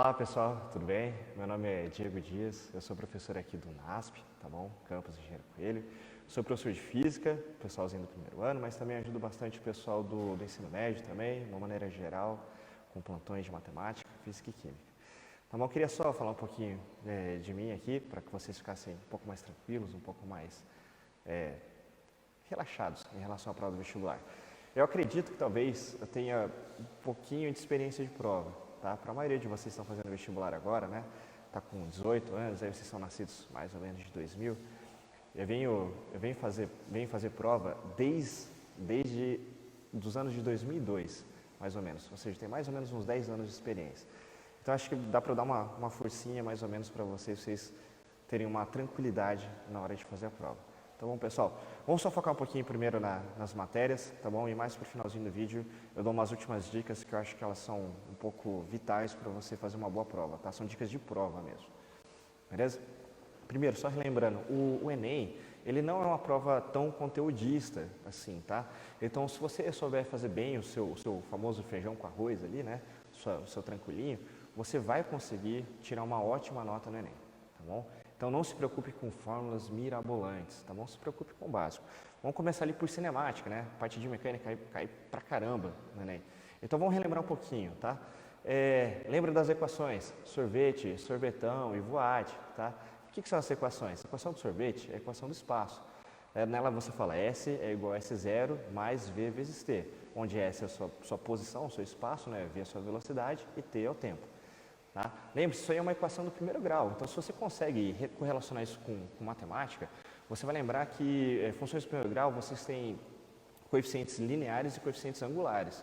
Olá pessoal, tudo bem? Meu nome é Diego Dias, eu sou professor aqui do NASP, tá bom? Campus Engenheiro Coelho. Sou professor de Física, pessoalzinho do primeiro ano, mas também ajudo bastante o pessoal do ensino médio também, de uma maneira geral, com plantões de Matemática, Física e Química. Tá bom? Eu queria só falar um pouquinho de mim aqui, para que vocês ficassem um pouco mais tranquilos, um pouco mais relaxados em relação à prova do vestibular. Eu acredito que talvez eu tenha um pouquinho de experiência de prova, tá? Para a maioria de vocês que estão fazendo vestibular agora, né? Tá com 18 anos, aí vocês são nascidos mais ou menos de 2000. Eu venho fazer prova desde dos anos de 2002, mais ou menos. Ou seja, tem mais ou menos uns 10 anos de experiência. Então acho que dá para dar uma forcinha mais ou menos para vocês terem uma tranquilidade na hora de fazer a prova. Tá bom, pessoal? Vamos só focar um pouquinho primeiro nas matérias, tá bom? E mais pro finalzinho do vídeo eu dou umas últimas dicas que eu acho que elas são um pouco vitais para você fazer uma boa prova, tá? São dicas de prova mesmo, beleza? Primeiro, só relembrando, o Enem, ele não é uma prova tão conteudista assim, tá? Então, se você souber fazer bem o seu famoso feijão com arroz ali, né? O seu tranquilinho, você vai conseguir tirar uma ótima nota no Enem, tá bom? Então não se preocupe com fórmulas mirabolantes, tá bom? Se preocupe com o básico. Vamos começar ali por cinemática, né? Parte de mecânica cai pra caramba no Enem. Então vamos relembrar um pouquinho, tá? Lembra das equações, sorvete, sorvetão e voade, tá? O que são as equações? A equação do sorvete é a equação do espaço. Nela você fala S é igual a S0 mais V vezes T, onde S é a sua posição, o seu espaço, né? V é a sua velocidade e T é o tempo. Tá? Lembre-se, isso aí é uma equação do primeiro grau, então se você consegue correlacionar isso com matemática, você vai lembrar que funções do primeiro grau, vocês têm coeficientes lineares e coeficientes angulares.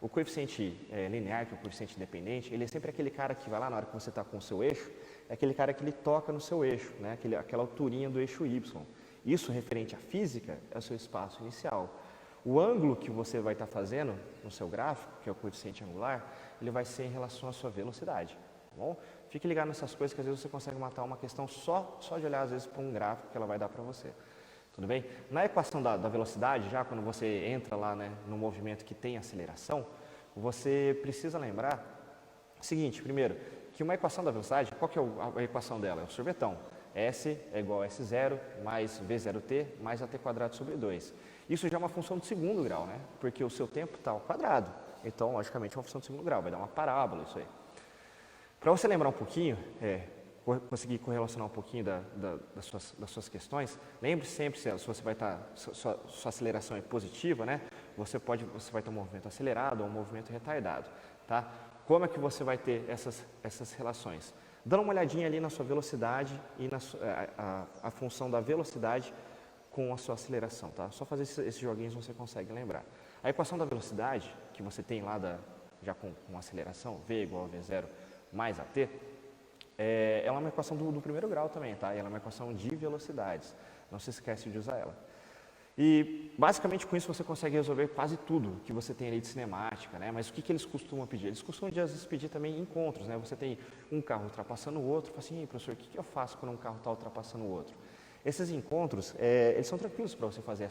O coeficiente linear, que é o coeficiente independente, ele é sempre aquele cara que vai lá na hora que você está com o seu eixo, é aquele cara que ele toca no seu eixo, né? Aquela alturinha do eixo Y. Isso, referente à física, é o seu espaço inicial. O ângulo que você vai estar fazendo no seu gráfico, que é o coeficiente angular, ele vai ser em relação à sua velocidade. Bom, fique ligado nessas coisas que às vezes você consegue matar uma questão só de olhar às vezes para um gráfico que ela vai dar para você. Tudo bem? Na equação da velocidade, já quando você entra lá, né, no movimento que tem aceleração, você precisa lembrar o seguinte, primeiro, que uma equação da velocidade, qual que é a equação dela? É o sorvetão. S é igual a S0 mais V0t mais AT quadrado sobre 2. Isso já é uma função de segundo grau, né? Porque o seu tempo está ao quadrado. Então, logicamente, é uma função de segundo grau, vai dar uma parábola isso aí. Para você lembrar um pouquinho, conseguir correlacionar um pouquinho das suas questões, lembre sempre, se você vai estar, sua aceleração é positiva, né? Você vai ter um movimento acelerado ou um movimento retardado, tá? Como é que você vai ter essas relações? Dando uma olhadinha ali na sua velocidade e a função da velocidade com a sua aceleração, tá? Só fazer esses joguinhos você consegue lembrar. A equação da velocidade, que você tem lá já com aceleração, V igual a V0 mais AT, ela é uma equação do primeiro grau também, tá? Ela é uma equação de velocidades, não se esquece de usar ela. E basicamente com isso você consegue resolver quase tudo que você tem ali de cinemática, né? Mas o que eles costumam pedir? Eles costumam às vezes pedir também encontros, né? Você tem um carro ultrapassando o outro, fala assim, professor, o que eu faço quando um carro está ultrapassando o outro? Esses encontros, eles são tranquilos para você fazer, é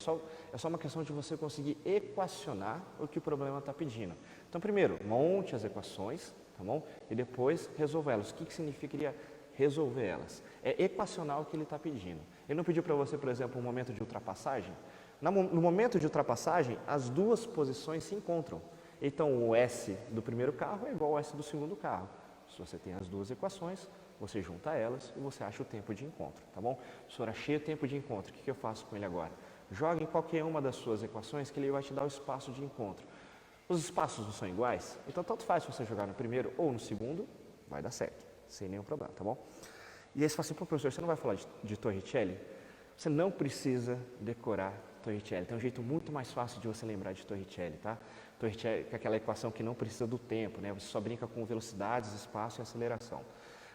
só uma questão de você conseguir equacionar o que o problema está pedindo. Então primeiro, monte as equações, tá bom? E depois resolva elas. O que significaria resolver elas? É equacionar o que ele está pedindo. Ele não pediu para você, por exemplo, um momento de ultrapassagem? No momento de ultrapassagem, as duas posições se encontram. Então, o S do primeiro carro é igual ao S do segundo carro. Se você tem as duas equações, você junta elas e você acha o tempo de encontro, tá bom? Se eu achei o tempo de encontro, o que eu faço com ele agora? Joga em qualquer uma das suas equações que ele vai te dar o espaço de encontro. Os espaços não são iguais, então tanto faz se você jogar no primeiro ou no segundo, vai dar certo, sem nenhum problema, tá bom? E aí você fala assim, professor, você não vai falar de Torricelli? Você não precisa decorar Torricelli, tem um jeito muito mais fácil de você lembrar de Torricelli, tá? Torricelli é aquela equação que não precisa do tempo, né? Você só brinca com velocidades, espaço e aceleração.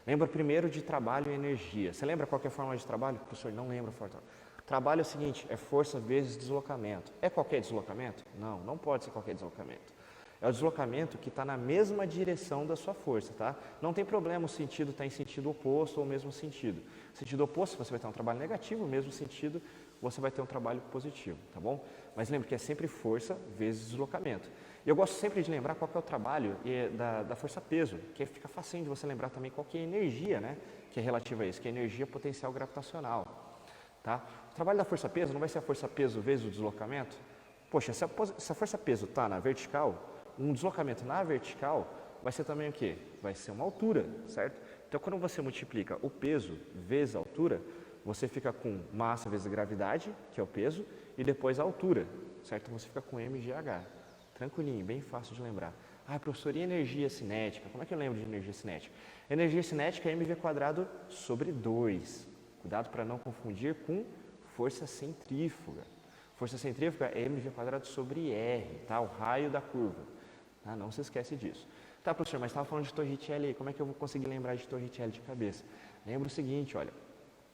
Lembra primeiro de trabalho e energia. Você lembra qual que é a fórmula de trabalho? Professor, não lembro a fórmula. Trabalho é o seguinte, é força vezes deslocamento. É qualquer deslocamento? Não, não pode ser qualquer deslocamento. É o deslocamento que está na mesma direção da sua força, tá? Não tem problema o sentido estar em sentido oposto ou o mesmo sentido. Sentido oposto, você vai ter um trabalho negativo, o mesmo sentido você vai ter um trabalho positivo, tá bom? Mas lembre que é sempre força vezes deslocamento. E eu gosto sempre de lembrar qual que é o trabalho da força-peso, que fica facinho de você lembrar também qual que é a energia, né, que é relativa a isso, que é a energia potencial gravitacional, tá? O trabalho da força-peso não vai ser a força-peso vezes o deslocamento? Poxa, se a força-peso está na vertical, um deslocamento na vertical vai ser também o quê? Vai ser uma altura, certo? Então, quando você multiplica o peso vezes a altura, você fica com massa vezes a gravidade, que é o peso, e depois a altura, certo? Você fica com mgh. Tranquilinho, bem fácil de lembrar. Ah, professor, e energia cinética? Como é que eu lembro de energia cinética? Energia cinética é mv² sobre 2. Cuidado para não confundir com força centrífuga. Força centrífuga é mv² sobre r, tá? O raio da curva. Ah, não se esquece disso. Tá, professor, mas estava falando de Torricelli aí, como é que eu vou conseguir lembrar de Torricelli de cabeça? Lembra o seguinte, olha,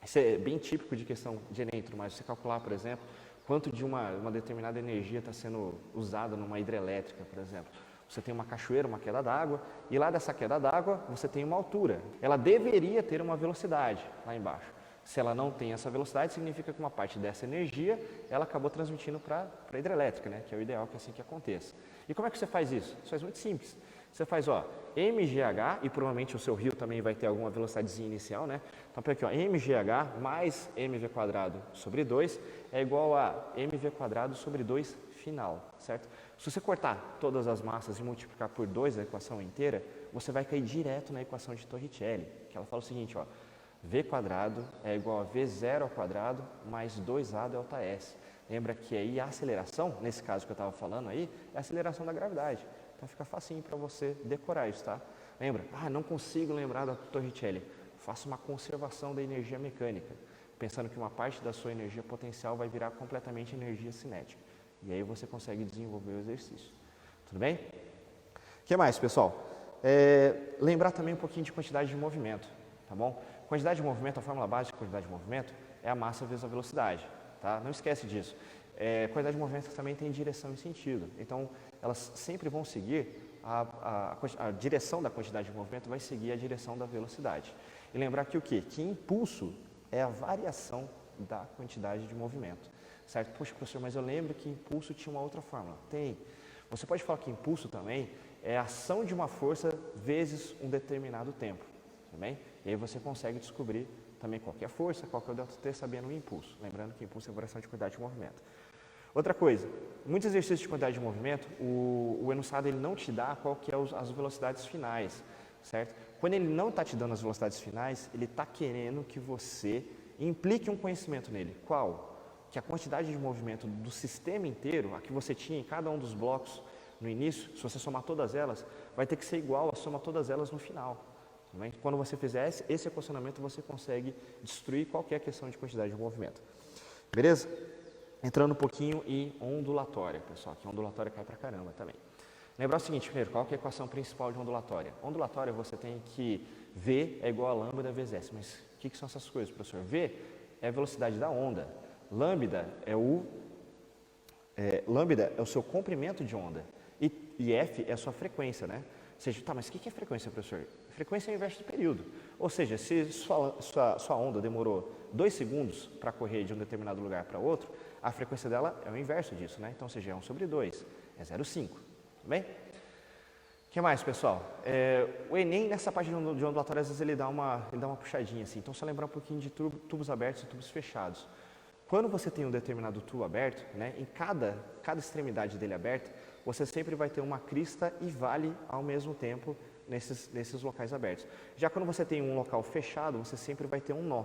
isso é bem típico de questão de Enem, mas você calcular, por exemplo, quanto de uma determinada energia está sendo usada numa hidrelétrica, por exemplo. Você tem uma cachoeira, uma queda d'água, e lá dessa queda d'água você tem uma altura. Ela deveria ter uma velocidade lá embaixo. Se ela não tem essa velocidade, significa que uma parte dessa energia, ela acabou transmitindo para a hidrelétrica, né? Que é o ideal que assim que aconteça. E como é que você faz isso? Isso é muito simples. Você faz, ó, mgh, e provavelmente o seu rio também vai ter alguma velocidadezinha inicial, né? Então, por aqui, ó, mgh mais mv² sobre 2 é igual a mv² sobre 2 final, certo? Se você cortar todas as massas e multiplicar por 2 a equação inteira, você vai cair direto na equação de Torricelli, que ela fala o seguinte, ó, v² é igual a v0² mais 2a ΔS. Lembra que aí a aceleração, nesse caso que eu estava falando aí, é a aceleração da gravidade. Então fica facinho para você decorar isso, tá? Lembra? Ah, não consigo lembrar da Torricelli. Faça uma conservação da energia mecânica, pensando que uma parte da sua energia potencial vai virar completamente energia cinética. E aí você consegue desenvolver o exercício. Tudo bem? O que mais, pessoal? Lembrar também um pouquinho de quantidade de movimento, tá bom? Quantidade de movimento, a fórmula básica de quantidade de movimento é a massa vezes a velocidade, tá? Não esquece disso. Quantidade de movimento também tem direção e sentido. Então, elas sempre vão seguir, a direção da quantidade de movimento vai seguir a direção da velocidade. E lembrar que o quê? Que impulso é a variação da quantidade de movimento, certo? Poxa, professor, mas eu lembro que impulso tinha uma outra fórmula. Tem. Você pode falar que impulso também é a ação de uma força vezes um determinado tempo, também. E aí você consegue descobrir também qual que é a força, qual que é o ΔT, sabendo o impulso. Lembrando que impulso é a variação de quantidade de movimento. Outra coisa, muitos exercícios de quantidade de movimento, o enunciado ele não te dá qual que é as velocidades finais, certo? Quando ele não está te dando as velocidades finais, ele está querendo que você implique um conhecimento nele. Qual? Que a quantidade de movimento do sistema inteiro, a que você tinha em cada um dos blocos no início, se você somar todas elas, vai ter que ser igual a soma todas elas no final. Quando você fizer esse equacionamento, você consegue destruir qualquer questão de quantidade de movimento. Beleza? Entrando um pouquinho em ondulatória, pessoal, que ondulatória cai pra caramba também. Lembrar o seguinte, primeiro, qual que é a equação principal de ondulatória? Ondulatória você tem que V é igual a lambda vezes S, mas o que são essas coisas, professor? V é a velocidade da onda, lambda é o seu comprimento de onda e F é a sua frequência, né? Ou seja, tá, mas o que é frequência, professor? Frequência é o inverso do período. Ou seja, se sua onda demorou 2 segundos para correr de um determinado lugar para outro, a frequência dela é o inverso disso, né? Então, ou seja, é 1 sobre 2, é 0,5, tudo bem? O que mais, pessoal? O Enem, nessa parte de ondulatória, às vezes ele dá uma puxadinha assim. Então, só lembrar um pouquinho de tubos abertos e tubos fechados. Quando você tem um determinado tubo aberto, né, em cada extremidade dele aberta, você sempre vai ter uma crista e vale ao mesmo tempo nesses locais abertos. Já quando você tem um local fechado, você sempre vai ter um nó,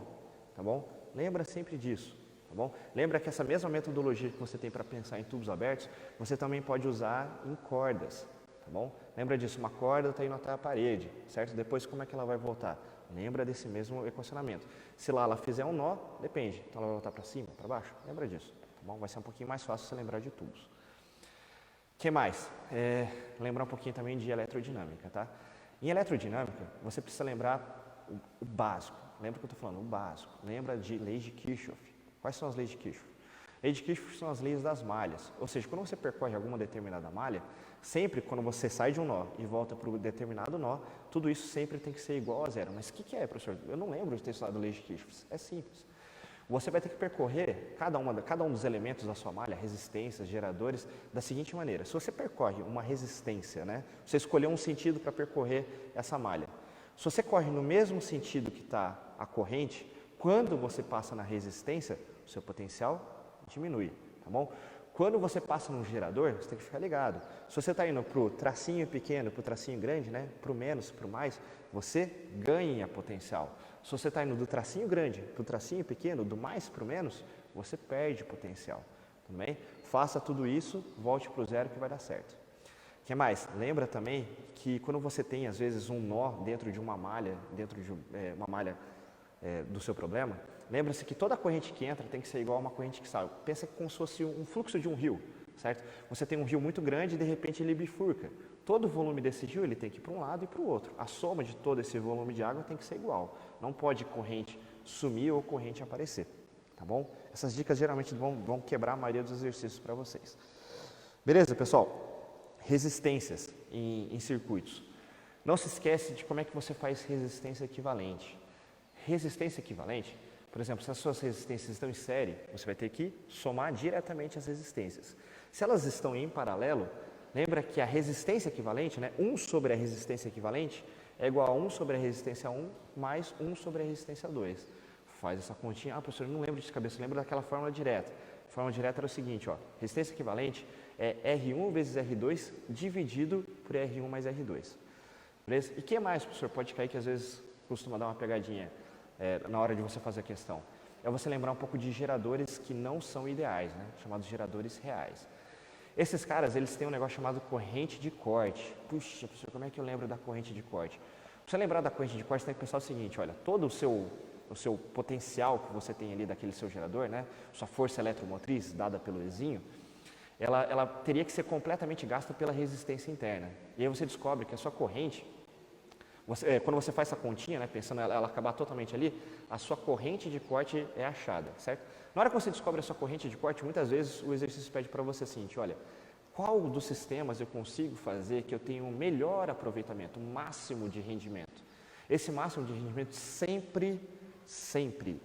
tá bom? Lembra sempre disso, tá bom? Lembra que essa mesma metodologia que você tem para pensar em tubos abertos, você também pode usar em cordas, tá bom? Lembra disso, uma corda está indo até a parede, certo? Depois como é que ela vai voltar? Lembra desse mesmo equacionamento. Se lá ela fizer um nó, depende, então ela vai voltar para cima, para baixo? Lembra disso, tá bom? Vai ser um pouquinho mais fácil você lembrar de tubos. O que mais? Lembrar um pouquinho também de elerodinâmica, tá? Em elerodinâmica, você precisa lembrar o básico. Lembra que eu estou falando? O básico. Lembra de leis de Kirchhoff. Quais são as leis de Kirchhoff? Leis de Kirchhoff são as leis das malhas. Ou seja, quando você percorre alguma determinada malha, sempre quando você sai de um nó e volta para o determinado nó, tudo isso sempre tem que ser igual a zero. Mas o que é, professor? Eu não lembro de ter estudado leis de Kirchhoff. É simples. Você vai ter que percorrer cada um dos elementos da sua malha, resistências, geradores, da seguinte maneira. Se você percorre uma resistência, né, você escolheu um sentido para percorrer essa malha. Se você corre no mesmo sentido que está a corrente, quando você passa na resistência, o seu potencial diminui, tá bom? Quando você passa num gerador, você tem que ficar ligado. Se você está indo para o tracinho pequeno, para o tracinho grande, né, para o menos, para o mais, você ganha potencial. Se você está indo do tracinho grande para o tracinho pequeno, do mais para o menos, você perde potencial. Tudo bem? Faça tudo isso, volte para o zero que vai dar certo. O que mais? Lembra também que quando você tem, às vezes, um nó dentro de uma malha, do seu problema, lembra-se que toda corrente que entra tem que ser igual a uma corrente que sai. Pensa como se fosse um fluxo de um rio, certo? Você tem um rio muito grande e de repente ele bifurca. Todo o volume desse rio ele tem que ir para um lado e para o outro. A soma de todo esse volume de água tem que ser igual. Não pode corrente sumir ou corrente aparecer, tá bom? Essas dicas geralmente vão quebrar a maioria dos exercícios para vocês. Beleza, pessoal? Resistências em circuitos. Não se esquece de como é que você faz resistência equivalente. Resistência equivalente, por exemplo, se as suas resistências estão em série, você vai ter que somar diretamente as resistências. Se elas estão em paralelo, lembra que a resistência equivalente, né, 1 sobre a resistência equivalente, é igual a 1 sobre a resistência 1 mais 1 sobre a resistência 2. Faz essa continha. Ah, professor, eu não lembro de cabeça, eu lembro daquela fórmula direta. A fórmula direta era o seguinte, ó, resistência equivalente é R1 vezes R2 dividido por R1 mais R2. Beleza? E o que mais, professor, pode cair que às vezes costuma dar uma pegadinha na hora de você fazer a questão? É você lembrar um pouco de geradores que não são ideais, né? Chamados geradores reais. Esses caras, eles têm um negócio chamado corrente de corte. Puxa, professor, como é que eu lembro da corrente de corte? Para você lembrar da corrente de corte, você tem que pensar o seguinte, olha, todo o seu potencial que você tem ali daquele seu gerador, né? Sua força eletromotriz dada pelo Ezinho, ela teria que ser completamente gasta pela resistência interna. E aí você descobre que a sua corrente, quando você faz essa continha, né, pensando ela acabar totalmente ali, a sua corrente de corte é achada, certo? Na hora que você descobre a sua corrente de corte, muitas vezes o exercício pede para você o seguinte, olha, qual dos sistemas eu consigo fazer que eu tenha um melhor aproveitamento, um máximo de rendimento? Esse máximo de rendimento sempre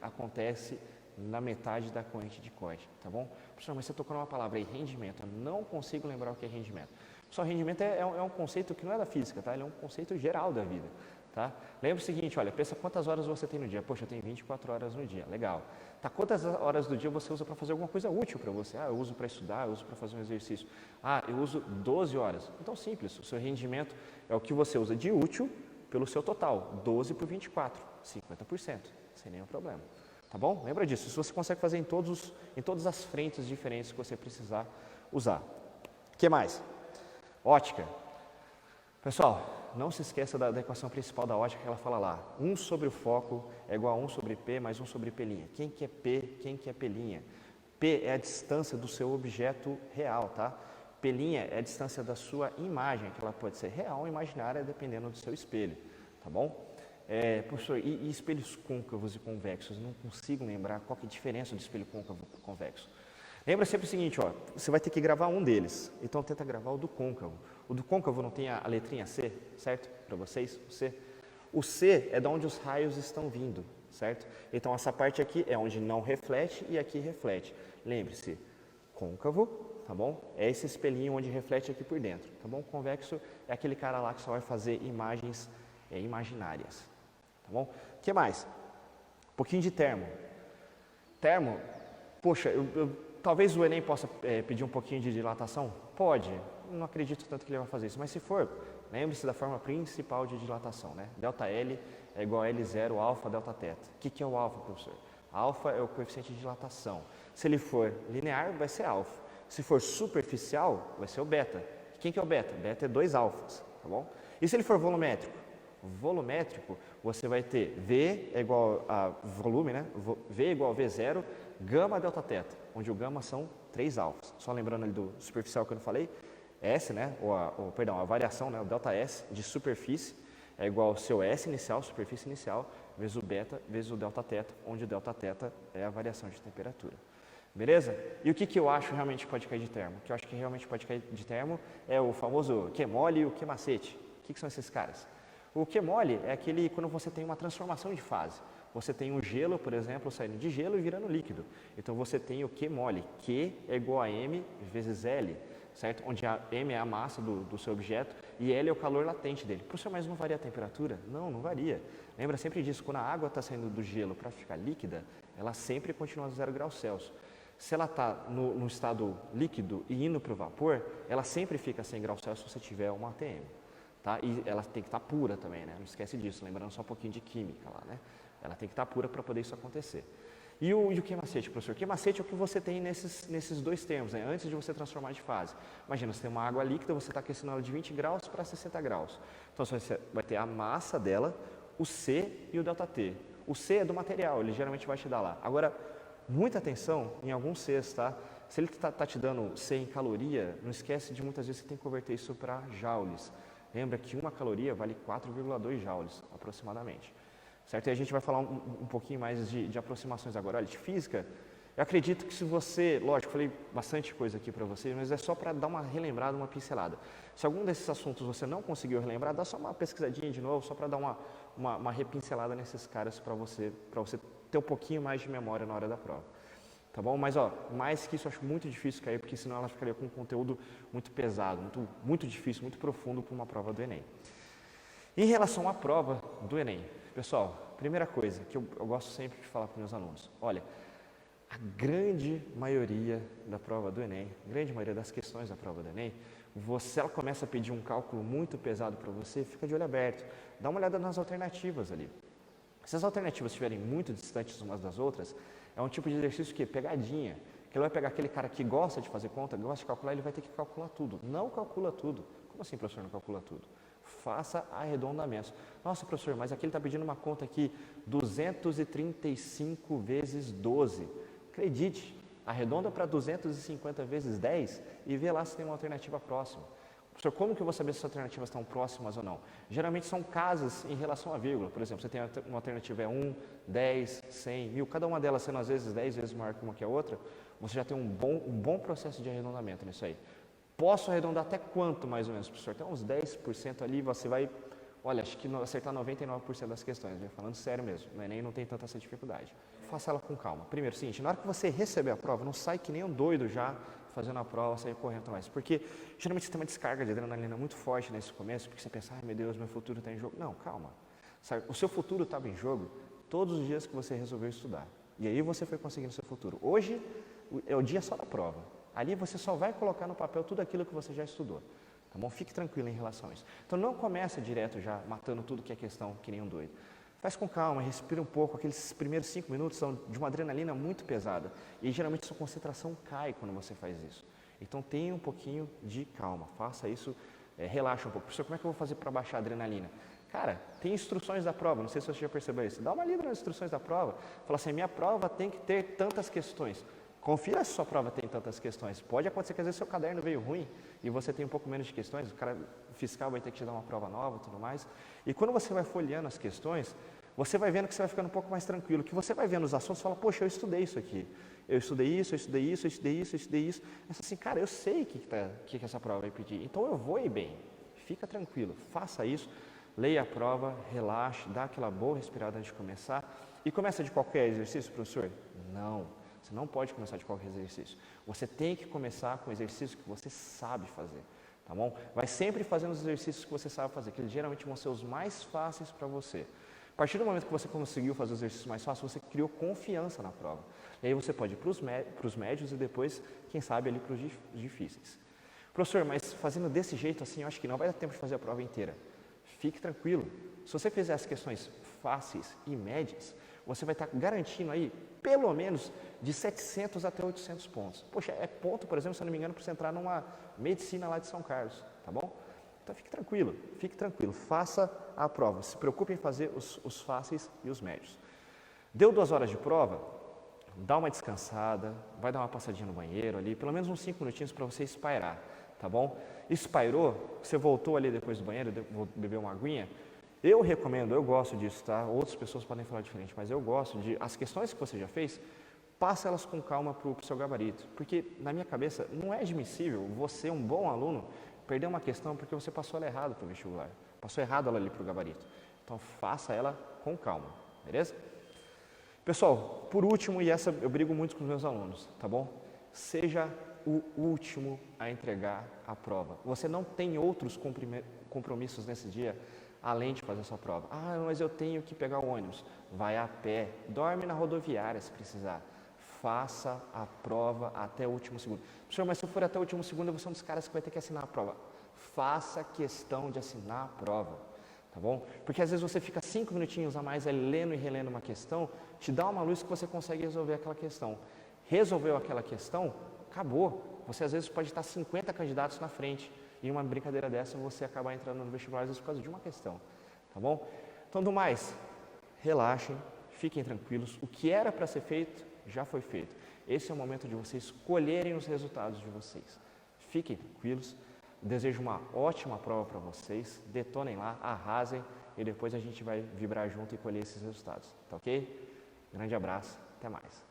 acontece na metade da corrente de corte, tá bom? Professor, mas você tocou numa palavra aí, rendimento, eu não consigo lembrar o que é rendimento. Só rendimento é um conceito que não é da física, tá? Ele é um conceito geral da vida, tá? Lembra o seguinte, olha, pensa quantas horas você tem no dia. Poxa, eu tenho 24 horas no dia, legal. Tá, quantas horas do dia você usa para fazer alguma coisa útil para você? Ah, eu uso para estudar, eu uso para fazer um exercício. Ah, eu uso 12 horas. Então, simples, o seu rendimento é o que você usa de útil pelo seu total, 12 por 24, 50%, sem nenhum problema. Tá bom? Lembra disso, isso você consegue fazer em todas as frentes diferentes que você precisar usar. O que mais? Ótica. Pessoal, não se esqueça da equação principal da ótica que ela fala lá. 1 sobre o foco é igual a 1 sobre P mais 1 sobre P'. Quem que é P, quem que é P'? P é a distância do seu objeto real, tá? P' é a distância da sua imagem, que ela pode ser real ou imaginária, dependendo do seu espelho, tá bom? Professor, e espelhos côncavos e convexos? Eu não consigo lembrar qual que é a diferença do espelho côncavo e convexo. Lembra sempre o seguinte, ó, você vai ter que gravar um deles, então tenta gravar o do côncavo. O do côncavo não tem a letrinha C, certo? Para vocês, o C. O C é de onde os raios estão vindo, certo? Então essa parte aqui é onde não reflete e aqui reflete. Lembre-se, côncavo, tá bom? É esse espelhinho onde reflete aqui por dentro, tá bom? Convexo é aquele cara lá que só vai fazer imagens imaginárias, tá bom? O que mais? Um pouquinho de termo. Termo, poxa, talvez o Enem possa pedir um pouquinho de dilatação? Pode, não acredito tanto que ele vai fazer isso, mas se for, lembre-se da forma principal de dilatação, né? Delta L é igual a L0 alfa delta teta. O que é o alfa, professor? Alfa é o coeficiente de dilatação. Se ele for linear, vai ser alfa. Se for superficial, vai ser o beta. Quem que é o beta? Beta é 2 alfas, tá bom? E se ele for volumétrico? Volumétrico, você vai ter V é igual a volume, né? V é igual a V0, gama delta teta, onde o gama são 3 alfas. Só lembrando ali do superficial que eu não falei, S, né? A variação, né? O delta S de superfície é igual ao seu S inicial, superfície inicial, vezes o beta, vezes o delta teta, onde o delta teta é a variação de temperatura. Beleza? E o que eu acho realmente pode cair de termo? O que eu acho que realmente pode cair de termo é o famoso Q mole e o Q macete. O que são esses caras? O Q mole é aquele quando você tem uma transformação de fase. Você tem o gelo, por exemplo, saindo de gelo e virando líquido. Então você tem o Q mole. Q é igual a M vezes L, certo? Onde a M é a massa do seu objeto e L é o calor latente dele. Professor, mas não varia a temperatura? Não, não varia. Lembra sempre disso, quando a água está saindo do gelo para ficar líquida, ela sempre continua a 0 graus Celsius. Se ela está no estado líquido e indo para o vapor, ela sempre fica a 100 graus Celsius se você tiver uma ATM. Tá? E ela tem que estar pura também, né? Não esquece disso, lembrando só um pouquinho de química lá, né? Ela tem que estar pura para poder isso acontecer. E o que-macete, professor? O que-macete é o que você tem nesses dois termos, né? Antes de você transformar de fase. Imagina, você tem uma água líquida, você está aquecendo ela de 20 graus para 60 graus. Então, você vai ter a massa dela, o C e o ΔT. O C é do material, ele geralmente vai te dar lá. Agora, muita atenção em alguns Cs, tá? Se ele está te dando C em caloria, não esquece de muitas vezes você tem que converter isso para joules. Lembra que uma caloria vale 4,2 joules, aproximadamente. Certo? E a gente vai falar um pouquinho mais de aproximações agora. Olha, de física, eu acredito que se você, lógico, falei bastante coisa aqui para vocês, mas é só para dar uma relembrada, uma pincelada. Se algum desses assuntos você não conseguiu relembrar, dá só uma pesquisadinha de novo, só para dar uma repincelada nesses caras para você ter um pouquinho mais de memória na hora da prova. Tá bom? Mas, ó, mais que isso eu acho muito difícil cair, porque senão ela ficaria com um conteúdo muito pesado, muito difícil, muito profundo para uma prova do Enem. Em relação à prova do Enem, pessoal, primeira coisa que eu gosto sempre de falar para meus alunos, olha, a grande maioria da prova do Enem, a grande maioria das questões da prova do Enem, ela começa a pedir um cálculo muito pesado para você, fica de olho aberto, dá uma olhada nas alternativas ali. Se as alternativas estiverem muito distantes umas das outras, é um tipo de exercício que pegadinha, que ele vai pegar aquele cara que gosta de fazer conta, gosta de calcular, ele vai ter que calcular tudo. Não calcula tudo. Como assim, professor, não calcula tudo? Faça arredondamentos. Nossa, professor, mas aqui ele está pedindo uma conta aqui, 235 vezes 12. Acredite, arredonda para 250 vezes 10 e vê lá se tem uma alternativa próxima. Professor, como que eu vou saber se as alternativas estão próximas ou não? Geralmente são casas em relação à vírgula. Por exemplo, você tem uma alternativa 1, 10, 100, 1000, cada uma delas sendo às vezes 10 vezes maior que uma que a outra, você já tem um bom processo de arredondamento nisso aí. Posso arredondar até quanto, mais ou menos, professor? Até uns 10% ali, você vai, olha, acho que acertar 99% das questões, falando sério mesmo, no Enem não tem tanta essa dificuldade. Faça ela com calma. Primeiro, seguinte, na hora que você receber a prova, não sai que nem um doido já fazendo a prova, sair correndo mais. Porque geralmente você tem uma descarga de adrenalina muito forte nesse começo, porque você pensa, ai meu Deus, meu futuro está em jogo. Não, calma. Sabe, o seu futuro estava em jogo todos os dias que você resolveu estudar. E aí você foi conseguindo o seu futuro. Hoje é o dia só da prova. Ali você só vai colocar no papel tudo aquilo que você já estudou. Tá bom? Fique tranquilo em relação a isso. Então não começa direto já matando tudo que é questão, que nem um doido. Faz com calma, respira um pouco, aqueles primeiros 5 minutos são de uma adrenalina muito pesada. E geralmente sua concentração cai quando você faz isso. Então tenha um pouquinho de calma, faça isso, relaxa um pouco. Professor, como é que eu vou fazer para baixar a adrenalina? Cara, tem instruções da prova, não sei se você já percebeu isso. Dá uma lida nas instruções da prova, fala assim, minha prova tem que ter tantas questões. Confira se sua prova tem tantas questões. Pode acontecer que às vezes seu caderno veio ruim e você tem um pouco menos de questões, o fiscal vai ter que te dar uma prova nova e tudo mais. E quando você vai folheando as questões, você vai vendo que você vai ficando um pouco mais tranquilo, que você vai vendo os assuntos e fala, poxa, eu estudei isso aqui. Eu estudei isso, eu estudei isso, eu estudei isso, eu estudei isso. Mas assim, cara, eu sei o que essa prova vai pedir, então eu vou ir bem. Fica tranquilo, faça isso, leia a prova, relaxe, dá aquela boa respirada antes de começar. E começa de qualquer exercício, professor? Não. Você não pode começar de qualquer exercício. Você tem que começar com exercícios que você sabe fazer, tá bom? Vai sempre fazendo os exercícios que você sabe fazer, que eles geralmente vão ser os mais fáceis para você. A partir do momento que você conseguiu fazer os exercícios mais fáceis, você criou confiança na prova. E aí você pode ir para os médios e depois, quem sabe, ali para os difíceis. Professor, mas fazendo desse jeito assim, eu acho que não vai dar tempo de fazer a prova inteira. Fique tranquilo. Se você fizer as questões fáceis e médias, você vai estar garantindo aí, pelo menos, de 700 até 800 pontos. Poxa, é ponto, por exemplo, se eu não me engano, para você entrar numa medicina lá de São Carlos, tá bom? Então fique tranquilo, faça a prova, se preocupe em fazer os fáceis e os médios. Deu 2 horas de prova, dá uma descansada, vai dar uma passadinha no banheiro ali, pelo menos uns 5 minutinhos para você espairar, tá bom? Espairou, você voltou ali depois do banheiro, beber uma aguinha, eu recomendo, eu gosto disso, tá? Outras pessoas podem falar diferente, mas eu gosto de, as questões que você já fez, passa elas com calma para o seu gabarito, porque na minha cabeça não é admissível você, um bom aluno, perder uma questão porque você passou ela errado para o vestibular, passou errado ela ali para o gabarito. Então faça ela com calma, beleza? Pessoal, por último, e essa eu brigo muito com os meus alunos, tá bom? Seja o último a entregar a prova. Você não tem outros compromissos nesse dia, além de fazer a sua prova. Ah, mas eu tenho que pegar o ônibus. Vai a pé, dorme na rodoviária se precisar. Faça a prova até o último segundo. Professor, mas se eu for até o último segundo, eu vou ser um dos caras que vai ter que assinar a prova. Faça questão de assinar a prova, tá bom? Porque às vezes você fica 5 minutinhos a mais ali lendo e relendo uma questão, te dá uma luz que você consegue resolver aquela questão. Resolveu aquela questão, acabou. Você às vezes pode estar 50 candidatos na frente e uma brincadeira dessa você acabar entrando no vestibular às vezes por causa de uma questão, tá bom? Então, do mais, relaxem, fiquem tranquilos. O que era para ser feito, já foi feito. Esse é o momento de vocês colherem os resultados de vocês. Fiquem tranquilos. Desejo uma ótima prova para vocês. Detonem lá, arrasem e depois a gente vai vibrar junto e colher esses resultados. Tá ok? Grande abraço, até mais.